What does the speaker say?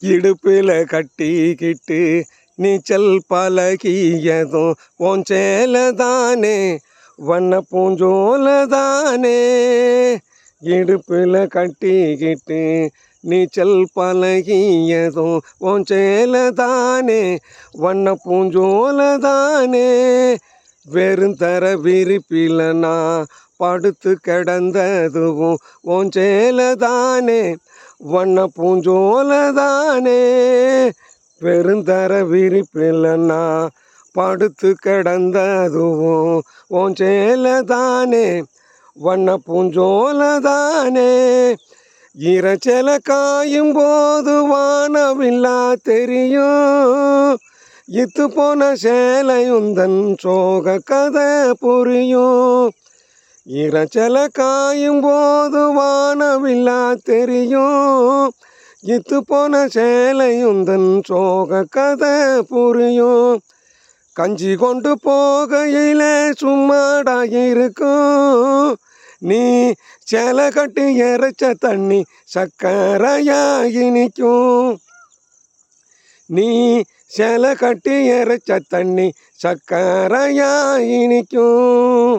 இடுப்பில் கட்டிக்கிட்டு நீச்சல் பழகியதும் உன் சேலதானே வண்ண பூஞ்சோலதானே. இடுப்பில் கட்டிக்கிட்டு நீச்சல் பழகியதும் உன் சேலதானே வண்ண பூஞ்சோலதானே. வெறுந்தர விரிப்பில் நான் படுத்து கிடந்ததுவும் உன் சேலதானே வண்ண பூஞ்சோலதானே. வெறுந்தர விரிப்பில் நான் படுத்து கிடந்ததுவும் உன் சேலதானே வண்ண பூஞ்சோலதானே. இரைச்சல காயும் போது வானவில்லா தெரியும், இத்து போன சேலையுந்தன் சோக கதை புரியும். இரைச்சல காயும் போது வானவில்லா தெரியும், இத்து போன சேலையுந்தன் சோக கதை புரியும். கஞ்சி கொண்டு போகையில சும்மாடா இருக்கும், நீ சேலை கட்டி இறைச்ச தண்ணி சக்கரையாகி நிற்கும். நீ சேலை கட்டி இறைச்ச தண்ணி சக்கரையாகி நிற்கும்.